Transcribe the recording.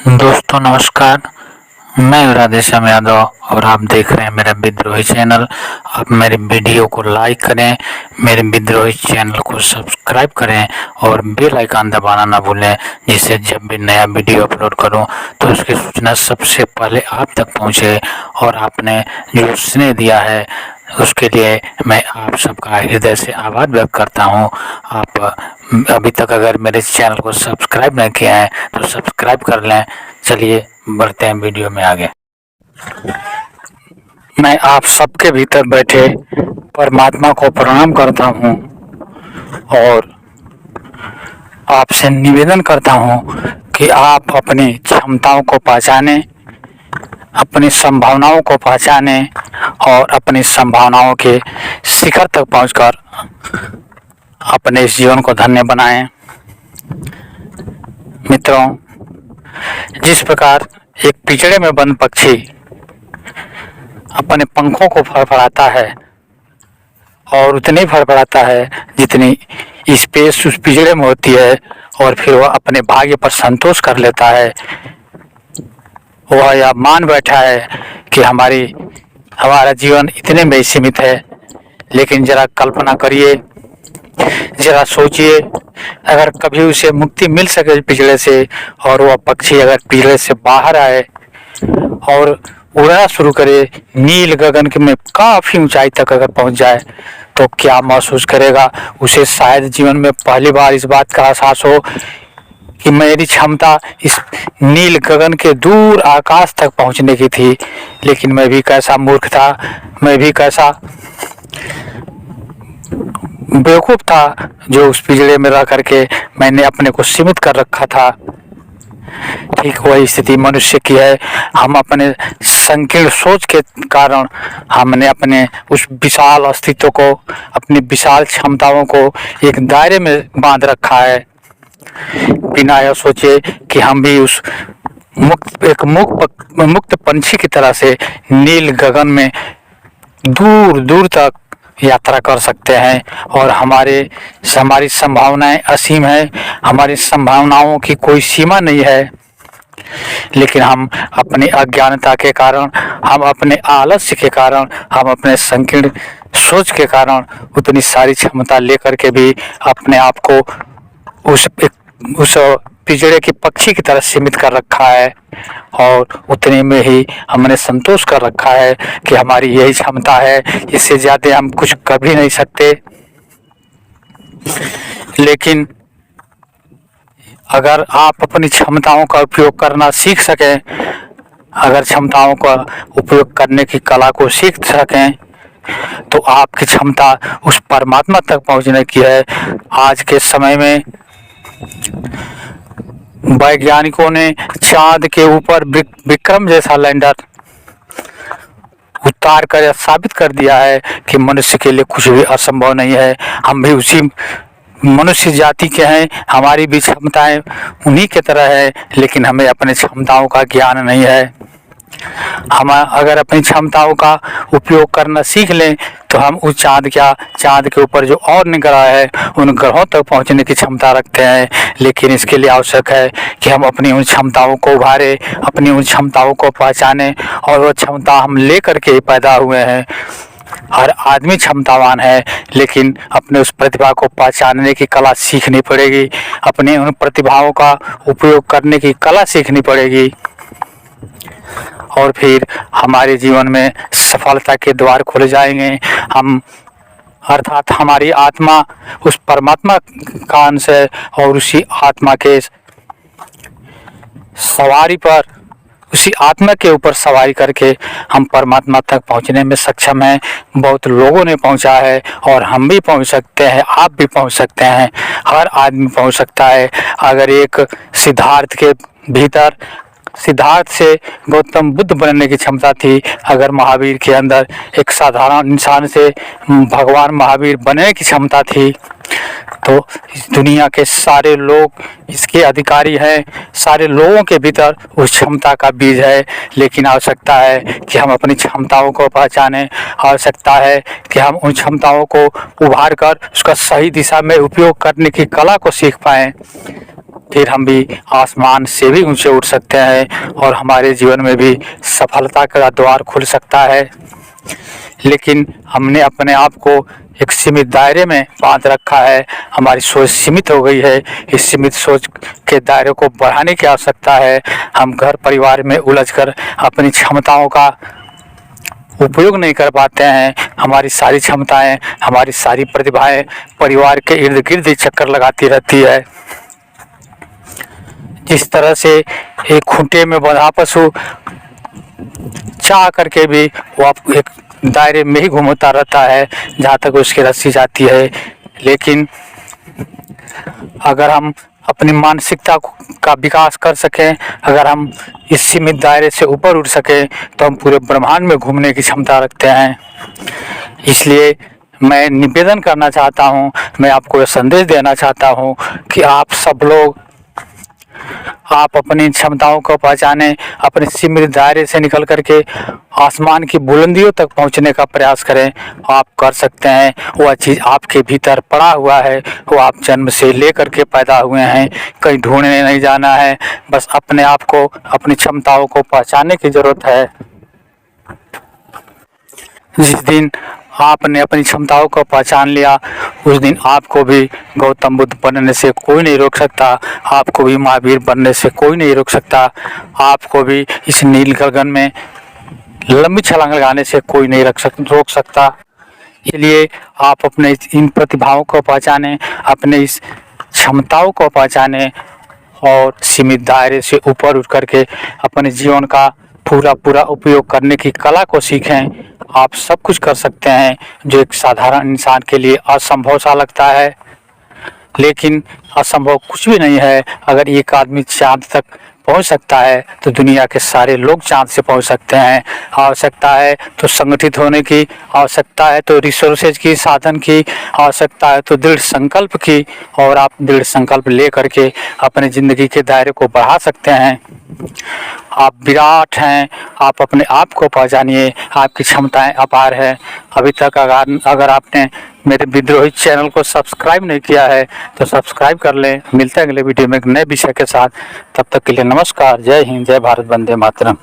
दोस्तों नमस्कार। मैं राधेश्याम यादव और आप देख रहे हैं मेरा विद्रोही चैनल। आप मेरे वीडियो को लाइक करें, मेरे विद्रोही चैनल को सब्सक्राइब करें और बेल आइकन दबाना ना भूलें, जिससे जब भी नया वीडियो अपलोड करूं तो उसकी सूचना सबसे पहले आप तक पहुंचे। और आपने जो स्नेह दिया है उसके लिए मैं आप सबका हृदय से आभार व्यक्त करता हूं। आप अभी तक अगर मेरे चैनल को सब्सक्राइब नहीं किया है तो सब्सक्राइब कर लें। चलिए बढ़ते हैं वीडियो में आगे। मैं आप सबके भीतर बैठे परमात्मा को प्रणाम करता हूं और आपसे निवेदन करता हूं कि आप अपनी क्षमताओं को पहचानें, अपनी संभावनाओं को पहचानें और अपनी संभावनाओं के शिखर तक पहुंचकर अपने इस जीवन को धन्य बनाएं। मित्रों, जिस प्रकार एक पिंजरे में बंद पक्षी अपने पंखों को फड़फड़ाता है और उतने फड़फड़ाता है जितनी स्पेस उस पिंजरे में होती है, और फिर वह अपने भाग्य पर संतोष कर लेता है। वह यह मान बैठा है कि हमारा जीवन इतने में सीमित है। लेकिन जरा कल्पना करिए, जरा सोचिए, अगर कभी उसे मुक्ति मिल सके पिंजरे से और वह पक्षी अगर पिंजरे से बाहर आए और उड़ना शुरू करे, नील गगन में काफी ऊंचाई तक अगर पहुंच जाए तो क्या महसूस करेगा? उसे शायद जीवन में पहली बार इस बात का एहसास हो कि मेरी क्षमता इस नील गगन के दूर आकाश तक पहुंचने की थी। लेकिन मैं भी कैसा मूर्ख था, मैं भी कैसा बेवकूफ था जो उस पिंजरे में रह करके मैंने अपने को सीमित कर रखा था। ठीक वही स्थिति मनुष्य की है। हम अपने संकीर्ण सोच के कारण हमने अपने उस विशाल अस्तित्व को, अपनी विशाल क्षमताओं को एक दायरे में बांध रखा है, बिना यह सोचे कि हम भी उस मुक्त पंछी की तरह से नील गगन में दूर दूर तक यात्रा कर सकते हैं। और हमारी संभावनाएं असीम है, हमारी संभावनाओं की कोई सीमा नहीं है। लेकिन हम अपनी अज्ञानता के कारण, हम अपने आलस्य के कारण, हम अपने संकीर्ण सोच के कारण उतनी सारी क्षमता लेकर के भी अपने आप को उस पिंजरे के पक्षी की तरह सीमित कर रखा है, और उतने में ही हमने संतोष कर रखा है कि हमारी यही क्षमता है, इससे ज्यादा हम कुछ कर भी नहीं सकते। लेकिन अगर आप अपनी क्षमताओं का उपयोग करना सीख सकें, अगर क्षमताओं का उपयोग करने की कला को सीख सकें, तो आपकी क्षमता उस परमात्मा तक पहुंचने की है। आज के समय में वैज्ञानिकों ने चांद के ऊपर विक्रम जैसा लैंडर उतार कर साबित कर दिया है कि मनुष्य के लिए कुछ भी असंभव नहीं है। हम भी उसी मनुष्य जाति के हैं, हमारी भी क्षमताएं उन्हीं के तरह है, लेकिन हमें अपने क्षमताओं का ज्ञान नहीं है। हम अगर अपनी क्षमताओं का उपयोग करना सीख लें तो हम उस चांद के ऊपर जो और ग्रह है उन ग्रहों तक पहुंचने की क्षमता रखते हैं। लेकिन इसके लिए आवश्यक है कि हम अपनी उन क्षमताओं को उभारें, अपनी उन क्षमताओं को पहचानें, और वो क्षमता हम लेकर के पैदा हुए हैं। हर आदमी क्षमतावान है, लेकिन अपने उस प्रतिभा को पहचानने की कला सीखनी पड़ेगी, अपने उन प्रतिभाओं का उपयोग करने की कला सीखनी पड़ेगी, और फिर हमारे जीवन में सफलता के द्वार खुल जाएंगे। हम अर्थात हमारी आत्मा उस परमात्मा का अंश है, और उसी आत्मा के सवारी पर, उसी आत्मा के ऊपर सवारी करके हम परमात्मा तक पहुंचने में सक्षम हैं। बहुत लोगों ने पहुंचा है और हम भी पहुंच सकते हैं, आप भी पहुंच सकते हैं, हर आदमी पहुंच सकता है। अगर एक सिद्धार्थ से गौतम बुद्ध बनने की क्षमता थी, अगर महावीर के अंदर एक साधारण इंसान से भगवान महावीर बनने की क्षमता थी, तो इस दुनिया के सारे लोग इसके अधिकारी हैं। सारे लोगों के भीतर उस क्षमता का बीज है। लेकिन आवश्यकता है कि हम अपनी क्षमताओं को पहचानें, आवश्यकता है कि हम उन क्षमताओं को उभार कर उसका सही दिशा में उपयोग करने की कला को सीख पाएं। फिर हम भी आसमान से भी ऊंचे उठ सकते हैं और हमारे जीवन में भी सफलता का द्वार खुल सकता है। लेकिन हमने अपने आप को एक सीमित दायरे में बांध रखा है, हमारी सोच सीमित हो गई है। इस सीमित सोच के दायरे को बढ़ाने की आवश्यकता है। हम घर परिवार में उलझकर अपनी क्षमताओं का उपयोग नहीं कर पाते हैं। हमारी सारी क्षमताएं, हमारी सारी प्रतिभाएं परिवार के इर्द गिर्द ही चक्कर लगाती रहती है। जिस तरह से एक खूंटे में बंधा पशु चाह करके भी वो एक दायरे में ही घूमता रहता है जहाँ तक उसकी रस्सी जाती है। लेकिन अगर हम अपनी मानसिकता का विकास कर सकें, अगर हम इस सीमित दायरे से ऊपर उठ सकें, तो हम पूरे ब्रह्मांड में घूमने की क्षमता रखते हैं। इसलिए मैं निवेदन करना चाहता हूँ, मैं आपको यह संदेश देना चाहता हूँ कि आप सब लोग आप अपनी क्षमताओं को पहचानें, अपने सीमित दायरे से निकल करके आसमान की बुलंदियों तक पहुंचने का प्रयास करें। आप कर सकते हैं। वह चीज़ आपके भीतर पड़ा हुआ है, वो आप जन्म से लेकर के पैदा हुए हैं, कहीं ढूंढने नहीं जाना है। बस अपने आप को, अपनी क्षमताओं को पहचानने की ज़रूरत है। जिस दिन आपने अपनी क्षमताओं को पहचान लिया, उस दिन आपको भी गौतम बुद्ध बनने से कोई नहीं रोक सकता, आपको भी महावीर बनने से कोई नहीं रोक सकता, आपको भी इस नील गगन में लंबी छलांग लगाने से कोई नहीं रोक सकता। इसलिए आप अपने इन प्रतिभाओं को पहचानें, अपने इस क्षमताओं को पहचानें और सीमित दायरे से ऊपर उठ करके अपने जीवन का पूरा उपयोग करने की कला को सीखें। आप सब कुछ कर सकते हैं जो एक साधारण इंसान के लिए असंभव सा लगता है, लेकिन असंभव कुछ भी नहीं है। अगर एक आदमी चांद तक पहुंच सकता है तो दुनिया के सारे लोग चांद से पहुंच सकते हैं। आवश्यकता है तो संगठित होने की, आवश्यकता है तो रिसोर्सेज की, साधन की, आवश्यकता है तो दृढ़ संकल्प की, और आप दृढ़ संकल्प ले करके अपने ज़िंदगी के दायरे को बढ़ा सकते हैं। आप विराट हैं, आप अपने आप को पहचानिए, आपकी क्षमताएं अपार है। अभी तक अगर आपने मेरे विद्रोही चैनल को सब्सक्राइब नहीं किया है तो सब्सक्राइब कर लें। मिलते हैं अगले वीडियो में एक नए विषय के साथ। तब तक के लिए नमस्कार। जय हिंद, जय भारत, वंदे मातरम।